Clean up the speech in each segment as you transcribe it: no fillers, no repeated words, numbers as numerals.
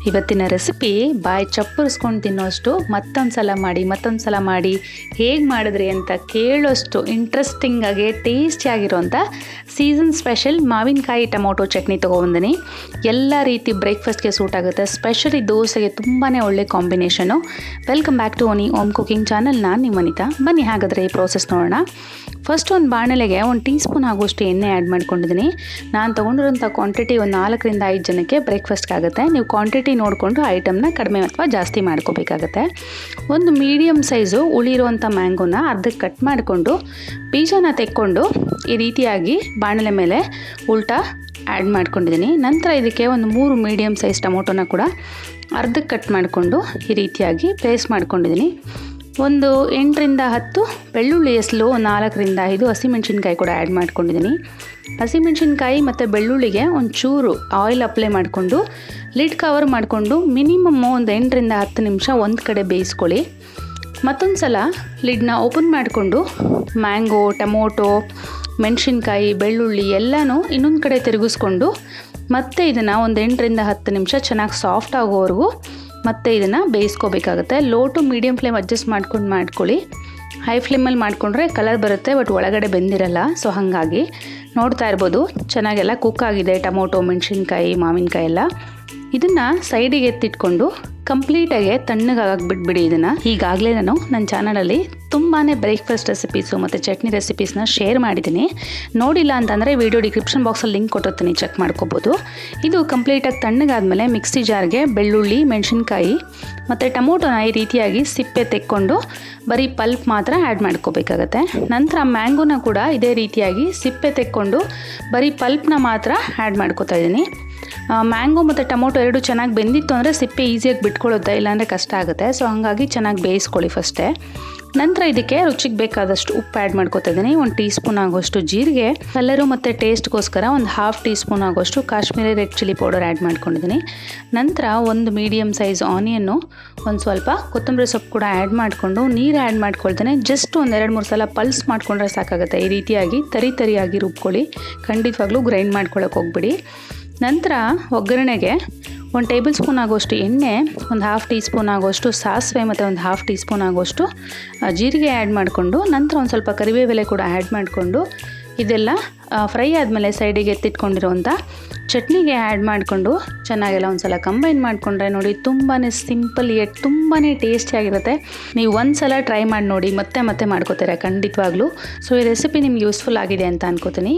ಇವತ್ತಿನ ರೆಸಿಪಿ ಬಾಯಿ ಚಪ್ಪರಿಸ್ಕೊಂಡು ತಿನ್ನೋಷ್ಟು ಮತ್ತೊಂದು ಸಲ ಮಾಡಿ ಹೇಗೆ ಮಾಡಿದ್ರಿ ಅಂತ ಕೇಳೋಷ್ಟು ಇಂಟ್ರೆಸ್ಟಿಂಗ್ ಆಗಿ ಟೇಸ್ಟಿಯಾಗಿರೋಂಥ ಸೀಸನ್ ಸ್ಪೆಷಲ್ ಮಾವಿನಕಾಯಿ ಟೊಮೊಟೊ ಚಟ್ನಿ ತೊಗೊಬಂದಿನಿ. ಎಲ್ಲ ರೀತಿ ಬ್ರೇಕ್ಫಾಸ್ಟ್ಗೆ ಸೂಟ್ ಆಗುತ್ತೆ, ಸ್ಪೆಷಲಿ ದೋಸೆಗೆ ತುಂಬಾ ಒಳ್ಳೆ combination. Welcome back to Om cooking channel. ನಾನು ನಿಮ್ಮ ವನಿತಾ. ಬನ್ನಿ ಹಾಗಾದರೆ ಈ ಪ್ರೋಸೆಸ್ ನೋಡೋಣ. ಫಸ್ಟ್ ಒಂದು ಬಾಣಲೆಗೆ 1 ಟೀ ಸ್ಪೂನ್ ಆಗುವಷ್ಟು ಎಣ್ಣೆ ಆ್ಯಡ್ ಮಾಡ್ಕೊಂಡಿದ್ದೀನಿ. ನಾನು ತೊಗೊಂಡಿರೋಂಥ ಕ್ವಾಂಟಿಟಿ ಒಂದು 4 ರಿಂದ 5 ಜನಕ್ಕೆ ಬ್ರೇಕ್ಫಾಸ್ಟ್ಗೆ ಆಗುತ್ತೆ. ನೀವು ಕ್ವಾಂಟಿಟಿ ನೋಡಿಕೊಂಡು ಐಟಮ್ನ ಕಡಿಮೆ ಅಥವಾ ಜಾಸ್ತಿ ಮಾಡ್ಕೋಬೇಕಾಗತ್ತೆ. ಒಂದು ಮೀಡಿಯಮ್ ಸೈಜು ಉಳಿರುವಂಥ ಮ್ಯಾಂಗೋನ ಅರ್ಧಕ್ಕೆ ಕಟ್ ಮಾಡಿಕೊಂಡು ಬೀಜನ ತೆಕ್ಕೊಂಡು ಈ ರೀತಿಯಾಗಿ ಬಾಣಲೆ ಮೇಲೆ ಉಲ್ಟಾ ಆ್ಯಡ್ ಮಾಡ್ಕೊಂಡಿದ್ದೀನಿ. ನಂತರ ಇದಕ್ಕೆ ಒಂದು 3 ಮೀಡಿಯಮ್ ಸೈಜ್ ಟೊಮೊಟೊನ ಕೂಡ ಅರ್ಧಕ್ಕೆ ಕಟ್ ಮಾಡಿಕೊಂಡು ಈ ರೀತಿಯಾಗಿ ಪೇಸ್ಟ್ ಮಾಡ್ಕೊಂಡಿದ್ದೀನಿ. ಒಂದು 8 ರಿಂದ 10 ಬೆಳ್ಳುಳ್ಳಿ ಎಸಲು, 4 ರಿಂದ 5 ಹಸಿಮೆಣ್ಸಿನ್ಕಾಯಿ ಕೂಡ ಆ್ಯಡ್ ಮಾಡ್ಕೊಂಡಿದ್ದೀನಿ. ಹಸಿಮೆಣ್ಸಿನ್ಕಾಯಿ ಮತ್ತು ಬೆಳ್ಳುಳ್ಳಿಗೆ ಒಂಚೂರು ಆಯಿಲ್ ಅಪ್ಲೈ ಮಾಡಿಕೊಂಡು ಲಿಡ್ ಕವರ್ ಮಾಡಿಕೊಂಡು ಮಿನಿಮಮ್ ಒಂದು 8 ರಿಂದ 10 ನಿಮಿಷ ಒಂದು ಕಡೆ ಬೇಯಿಸ್ಕೊಳ್ಳಿ. ಮತ್ತೊಂದು ಸಲ ಲಿಡ್ನ ಓಪನ್ ಮಾಡಿಕೊಂಡು ಮ್ಯಾಂಗೋ, ಟೊಮೊಟೊ, ಮೆಣಸಿನ್ಕಾಯಿ, ಬೆಳ್ಳುಳ್ಳಿ ಎಲ್ಲನೂ ಇನ್ನೊಂದು ಕಡೆ ತಿರುಗಿಸ್ಕೊಂಡು ಮತ್ತೆ ಇದನ್ನು ಒಂದು 8 ರಿಂದ 10 ನಿಮಿಷ ಚೆನ್ನಾಗಿ ಸಾಫ್ಟ್ ಆಗೋವರೆಗೂ ಮತ್ತು ಇದನ್ನು ಬೇಯಿಸ್ಕೋಬೇಕಾಗುತ್ತೆ. Low to medium flame adjust ಮಾಡ್ಕೊಳ್ಳಿ. ಹೈ ಫ್ಲೇಮಲ್ಲಿ ಮಾಡಿಕೊಂಡ್ರೆ ಕಲರ್ ಬರುತ್ತೆ, ಬಟ್ ಒಳಗಡೆ ಬೆಂದಿರಲ್ಲ. ಸೊ ಹಾಗಾಗಿ ನೋಡ್ತಾ ಇರ್ಬೋದು ಚೆನ್ನಾಗೆಲ್ಲ ಕುಕ್ ಆಗಿದೆ ಟೊಮೊಟೊ, ಮೆಣಸಿನ್ಕಾಯಿ, ಮಾವಿನಕಾಯಿ ಎಲ್ಲ. ಇದನ್ನು ಸೈಡಿಗೆ ಎತ್ತಿಟ್ಕೊಂಡು ಕಂಪ್ಲೀಟಾಗಿ ತಣ್ಣಗಾಗಿ ಬಿಟ್ಬಿಡಿ. ಇದನ್ನು ಈಗಾಗಲೇ ನಾನು ನನ್ನ ಚಾನಲಲ್ಲಿ ತುಂಬಾ ಬ್ರೇಕ್ಫಾಸ್ಟ್ ರೆಸಿಪೀಸು ಮತ್ತು ಚಟ್ನಿ ರೆಸಿಪೀಸ್ನ ಶೇರ್ ಮಾಡಿದ್ದೀನಿ. ನೋಡಿಲ್ಲ ಅಂತಂದರೆ ವಿಡಿಯೋ ಡಿಸ್ಕ್ರಿಪ್ಷನ್ ಬಾಕ್ಸಲ್ಲಿ ಲಿಂಕ್ ಕೊಟ್ಟಿರ್ತೀನಿ, ಚೆಕ್ ಮಾಡ್ಕೋಬೋದು. ಇದು ಕಂಪ್ಲೀಟಾಗಿ ತಣ್ಣಗಾದ್ಮೇಲೆ ಮಿಕ್ಸಿ ಜಾರ್ಗೆ ಬೆಳ್ಳುಳ್ಳಿ, ಮೆಣಸಿನ್ಕಾಯಿ ಮತ್ತು ಟೊಮೊಟೊನ ಈ ರೀತಿಯಾಗಿ ಸಿಪ್ಪೆ ತೆಕ್ಕೊಂಡು ಬರೀ ಪಲ್ಪ್ ಮಾತ್ರ ಆ್ಯಡ್ ಮಾಡ್ಕೋಬೇಕಾಗತ್ತೆ. ನಂತರ ಮ್ಯಾಂಗೋನ ಕೂಡ ಇದೇ ರೀತಿಯಾಗಿ ಸಿಪ್ಪೆ ತೆಕ್ಕೊಂಡು ಬರೀ ಪಲ್ಪ್ನ ಮಾತ್ರ ಆ್ಯಡ್ ಮಾಡ್ಕೋತಾ ಇದ್ದೀನಿ. ಮ್ಯಾಂಗೋ ಮತ್ತು ಟೊಮೊಟೊ ಎರಡು ಚೆನ್ನಾಗಿ ಬೆಂದಿತ್ತು ಅಂದರೆ ಸಿಪ್ಪೆ ಈಸಿಯಾಗಿ ಬಿಟ್ಕೊಳ್ಳುತ್ತೆ, ಇಲ್ಲಾಂದರೆ ಕಷ್ಟ ಆಗುತ್ತೆ. ಸೊ ಹಾಗಾಗಿ ಚೆನ್ನಾಗಿ ಬೇಯಿಸ್ಕೊಳ್ಳಿ ಫಸ್ಟೇ. ನಂತರ ಇದಕ್ಕೆ ರುಚಿಗೆ ಬೇಕಾದಷ್ಟು ಉಪ್ಪು ಆ್ಯಡ್ ಮಾಡ್ಕೊತಾ ಇದ್ದೀನಿ. 1 ಟೀ ಸ್ಪೂನ್ ಆಗೋಷ್ಟು ಜೀರಿಗೆ, ಕಲರು ಮತ್ತು ಟೇಸ್ಟ್ಗೋಸ್ಕರ ಒಂದು 1/2 ಟೀ ಸ್ಪೂನ್ ಆಗೋಷ್ಟು Kashmiri red chilli powder add ಮಾಡ್ಕೊಂಡಿದ್ದೀನಿ. ನಂತರ ಒಂದು ಮೀಡಿಯಮ್ ಸೈಜ್ ಆನಿಯನ್ನು, ಒಂದು ಸ್ವಲ್ಪ ಕೊತ್ತಂಬರಿ ಸೊಪ್ಪು ಕೂಡ ಆ್ಯಡ್ ಮಾಡಿಕೊಂಡು ನೀರು ಆ್ಯಡ್ ಮಾಡ್ಕೊಳ್ತೇನೆ. ಜಸ್ಟ್ ಒಂದು 2-3 ಸಲ ಪಲ್ಸ್ ಮಾಡಿಕೊಂಡ್ರೆ ಸಾಕಾಗುತ್ತೆ. ಈ ರೀತಿಯಾಗಿ ತರಿಯಾಗಿ ರುಬ್ಕೊಳ್ಳಿ, ಖಂಡಿತವಾಗ್ಲೂ ಗ್ರೈಂಡ್ ಮಾಡ್ಕೊಳ್ಳೋಕೆ ಹೋಗ್ಬಿಡಿ. ನಂತರ ಒಗ್ಗರಣೆಗೆ 1 ಟೇಬಲ್ ಸ್ಪೂನ್ ಆಗೋಷ್ಟು ಎಣ್ಣೆ, ಒಂದು 1/2 ಟೀ ಸ್ಪೂನ್ ಆಗೋಷ್ಟು ಸಾಸಿವೆ ಮತ್ತು ಒಂದು 1/2 ಟೀ ಸ್ಪೂನ್ ಆಗೋಷ್ಟು ಜೀರಿಗೆ ಆ್ಯಡ್ ಮಾಡಿಕೊಂಡು ನಂತರ ಒಂದು ಸ್ವಲ್ಪ ಕರಿಬೇವು ಕೂಡ ಆ್ಯಡ್ ಮಾಡಿಕೊಂಡು ಇದೆಲ್ಲ ಫ್ರೈ ಆದಮೇಲೆ ಸೈಡಿಗೆ ಎತ್ತಿಟ್ಕೊಂಡಿರುವಂಥ ಚಟ್ನಿಗೆ ಆ್ಯಡ್ ಮಾಡಿಕೊಂಡು ಚೆನ್ನಾಗೆಲ್ಲ ಒಂದು ಸಲ ಕಂಬೈನ್ ಮಾಡಿಕೊಂಡ್ರೆ ನೋಡಿ ತುಂಬಾ ಸಿಂಪಲ್ ಯೆಟ್ ತುಂಬಾ ಟೇಸ್ಟಿಯಾಗಿರುತ್ತೆ. ನೀವು ಒಂದು ಸಲ ಟ್ರೈ ಮಾಡಿ ನೋಡಿ, ಮತ್ತೆ ಮಾಡ್ಕೋತೀರಾ ಖಂಡಿತವಾಗ್ಲೂ. ಸೊ ಈ ರೆಸಿಪಿ ನಿಮ್ಗೆ ಯೂಸ್ಫುಲ್ ಆಗಿದೆ ಅಂತ ಅನ್ಕೋತೀನಿ.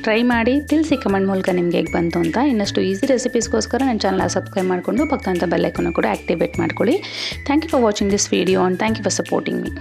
ಟ್ರೈ ಮಾಡಿ ತಿಳಿಸಿ ಕಮೆಂಟ್ ಮೂಲಕ ನಿಮ್ಗೆ ಹೇಗೆ ಬಂತು ಅಂತ. ಇನ್ನಷ್ಟು ಈಸಿ ರೆಸಿಪೀಸ್ಗೋಸ್ಕರ ನನ್ನ ಚಾನಲ್ನ ಸಬ್ಸ್ಕ್ರೈಬ್ ಮಾಡಿಕೊಂಡು ಪಕ್ಕದಂಥ ಬೆಲ್ ಐಕಾನ್ ಕೂಡ ಆಕ್ಟಿವೇಟ್ ಮಾಡ್ಕೊಳ್ಳಿ. Thank you for watching this video and thank you for supporting me.